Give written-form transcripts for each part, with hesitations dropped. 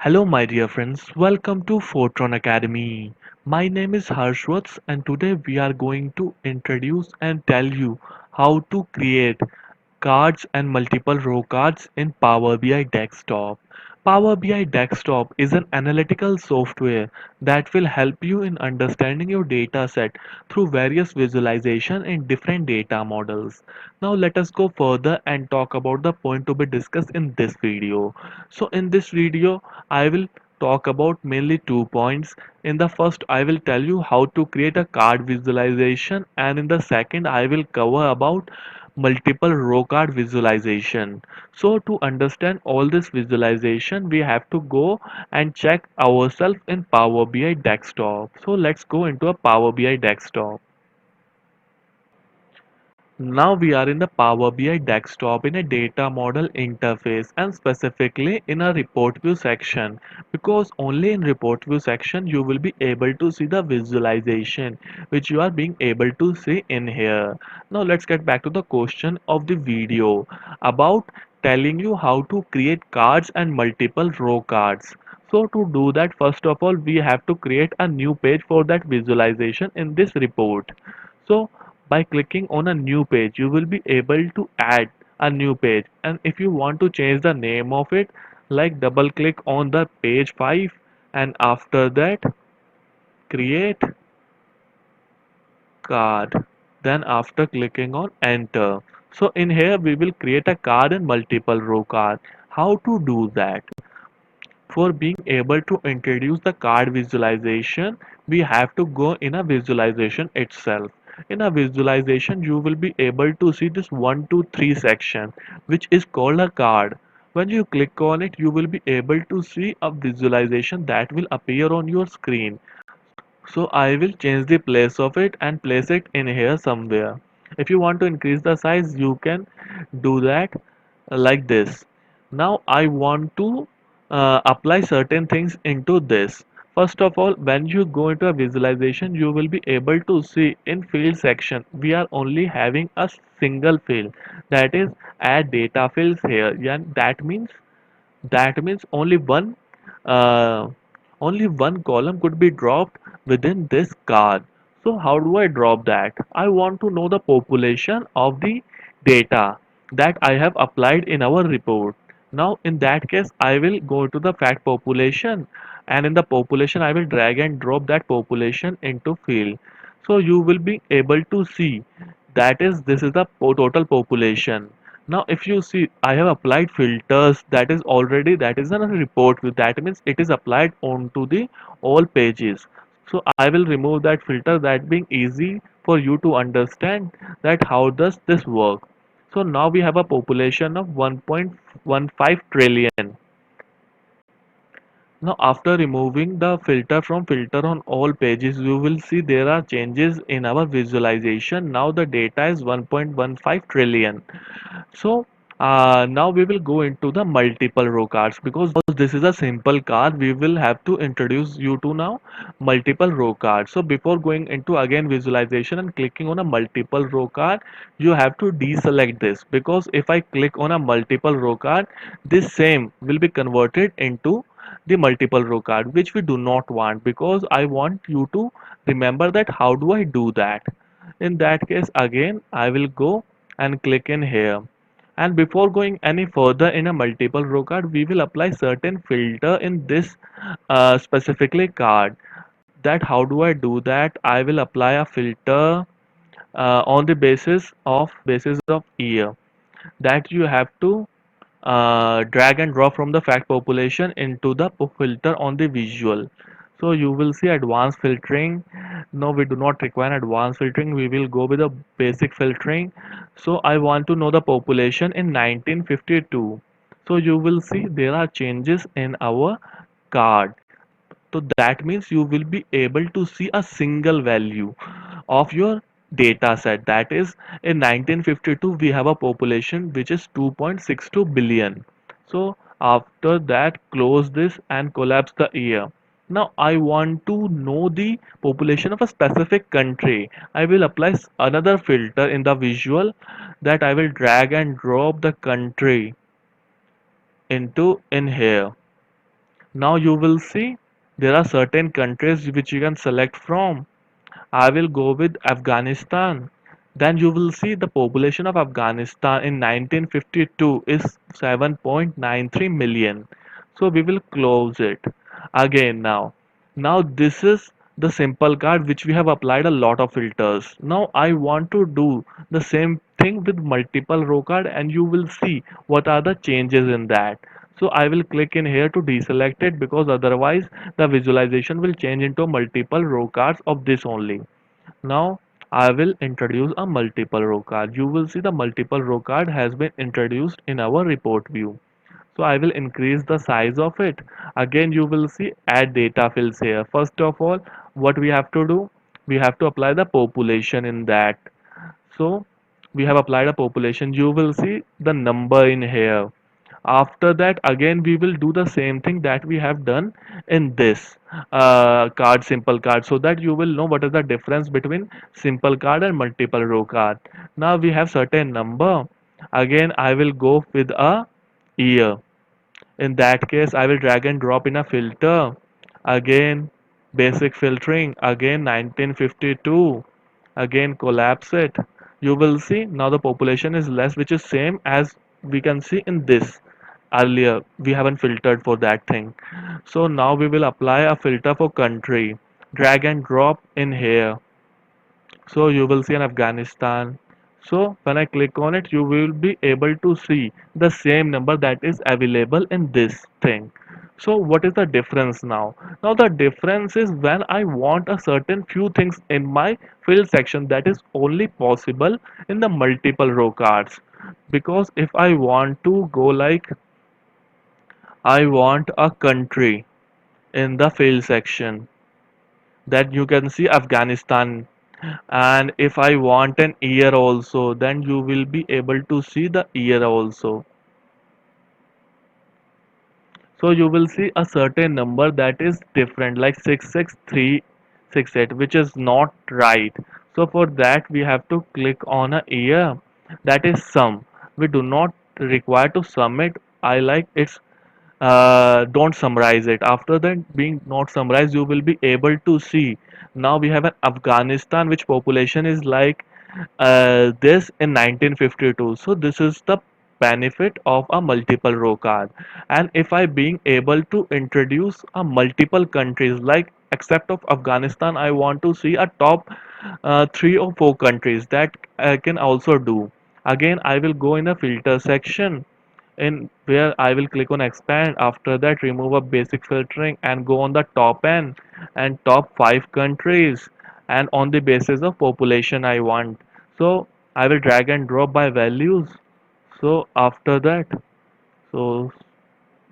Hello, my dear friends. Welcome to Fortron Academy. My name is Harshwats, and today we are going to introduce and tell you how to create cards and multiple row cards in Power BI Desktop. Power BI Desktop is an analytical software that will help you in understanding your data set through various visualization in different data models. Now let us go further and talk about the point to be discussed in this video. So in this video, I will talk about mainly 2 points. In the first, I will tell you how to create a card visualization, and in the second, I will cover about multiple row card visualization. So to understand all this visualization, we have to go and check ourselves in Power BI Desktop. So let's go into a Power BI Desktop. Now we are in the Power BI desktop in a data model interface and specifically in a report view section, because only in report view section you will be able to see the visualization which you are being able to see in here. Now let's get back to the question of the video about telling you how to create cards and multiple row cards. So to do that, first of all we have to create a new page for that visualization in this report. So by clicking on a new page, you will be able to add a new page. And if you want to change the name of it, like double click on the page 5 and after that create card. Then after clicking on enter. So in here we will create a card and multiple row card. How to do that? For being able to introduce the card visualization, we have to go in a visualization itself. In a visualization, you will be able to see this 1 2 3 section, which is called a card. When you click on it, you will be able to see a visualization that will appear on your screen. So I will change the place of it and place it in here somewhere. If you want to increase the size, you can do that like this. Now I want to apply certain things into this. First of all, when you go into a visualization, you will be able to see in field section, we are only having a single field, that is add data fields here. And that means uh, only one column could be dropped within this card. So how do I drop that? I want to know the population of the data that I have applied in our report. Now in that case, I will go to the fact population, and in the population I will drag and drop that population into field. So you will be able to see that is this is the total population. Now if you see, I have applied filters, that is already, that is in a report view, that means it is applied onto the all pages. So I will remove that filter, that being easy for you to understand that how does this work. So now we have a population of 1.15 trillion. Now after removing the filter from filter on all pages, you will see there are changes in our visualization. Now the data is 1.15 trillion. So now we will go into the multiple row cards, because this is a simple card. We will have to introduce you to now multiple row cards. So before going into again visualization and clicking on a multiple row card, you have to deselect this, because if I click on a multiple row card, this same will be converted into the multiple row card, which we do not want, because I want you to remember that how do I do that. In that case, again I will go and click in here, and before going any further in a multiple row card, we will apply certain filter in this specifically card. That how do I do that? I will apply a filter on the basis of year, that you have to drag and drop from the fact population into the filter on the visual. So you will see advanced filtering. No, we do not require advanced filtering, we will go with the basic filtering. So I want to know the population in 1952. So you will see there are changes in our card. So that means you will be able to see a single value of your data set. That is, in 1952 we have a population which is 2.62 billion. So after that, close this and collapse the year. Now I want to know the population of a specific country. I will apply another filter in the visual, that I will drag and drop the country into in here. Now you will see there are certain countries which you can select from. I will go with Afghanistan. Then you will see the population of Afghanistan in 1952 is 7.93 million. So we will close it again now. Now this is the simple card which we have applied a lot of filters. Now I want to do the same thing with multiple row card and you will see what are the changes in that. So I will click in here to deselect it because otherwise the visualization will change into multiple row cards of this only. Now I will introduce a multiple row card. You will see the multiple row card has been introduced in our report view. So I will increase the size of it. Again you will see add data fields here. First of all, what we have to do? We have to apply the population in that. So we have applied a population. You will see the number in here. After that, again we will do the same thing that we have done in this card, simple card, so that you will know what is the difference between simple card and multiple row card. Now we have certain number. Again I will go with a year. In that case I will drag and drop in a filter. Again basic filtering, again 1952, again collapse it. You will see now the population is less, which is same as we can see in this. Earlier we haven't filtered for that thing. So now we will apply a filter for country. Drag and drop in here. So you will see in Afghanistan. So when I click on it, you will be able to see the same number that is available in this thing. So what is the difference now? Now the difference is when I want a certain few things in my field section, that is only possible in the multiple row cards. Because if I want to go like I want a country in the field section, that you can see Afghanistan, and if I want an year also, then you will be able to see the year also. So you will see a certain number that is different, like 66368, which is not right. So for that we have to click on a year, that is sum. We do not require to sum it. I like it's don't summarize it. After that being not summarized, you will be able to see. Now we have an Afghanistan which population is like this in 1952. So this is the benefit of a multiple row card. And if I being able to introduce a multiple countries, like except of Afghanistan I want to see a top 3 or 4 countries, that I can also do. Again I will go in a filter section in where I will click on expand. After that remove a basic filtering and go on the top end and top 5 countries, and on the basis of population I want. So I will drag and drop by values. So after that, so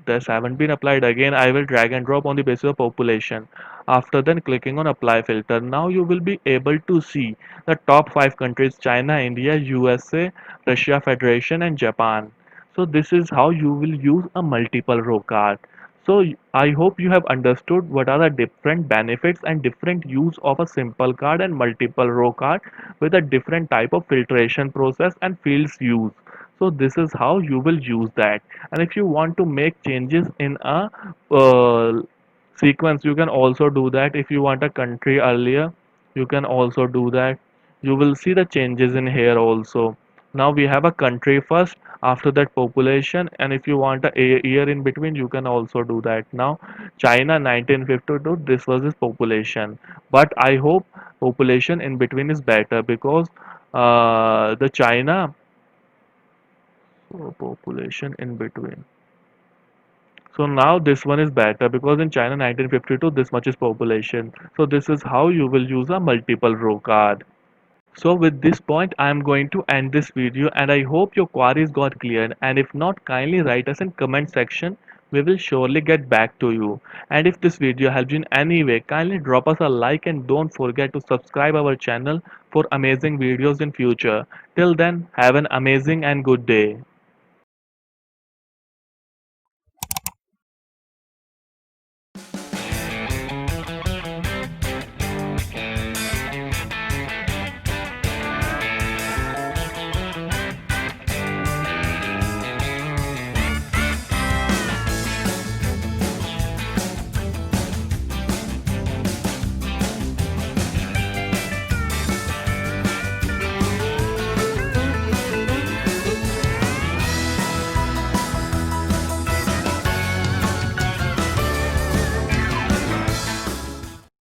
this haven't been applied. Again I will drag and drop on the basis of population. After then clicking on apply filter, now you will be able to see the top 5 countries: China, India, USA, Russia Federation and Japan. So this is how you will use a multiple row card. So I hope you have understood what are the different benefits and different use of a simple card and multiple row card with a different type of filtration process and fields use. So this is how you will use that. And if you want to make changes in a uh, sequence, you can also do that. If you want a country earlier, you can also do that. You will see the changes in here also. Now we have a country first, after that population, and if you want a year in between, you can also do that. Now China 1952, this was his population, but I hope population in between is better because the China, so population in between. So now this one is better because in China 1952 this much is population. So this is how you will use a multiple row card. So with this point I am going to end this video and I hope your queries got cleared, and if not, kindly write us in comment section. We will surely get back to you. And if this video helped you in any way, kindly drop us a like and don't forget to subscribe our channel for amazing videos in future. Till then, have an amazing and good day.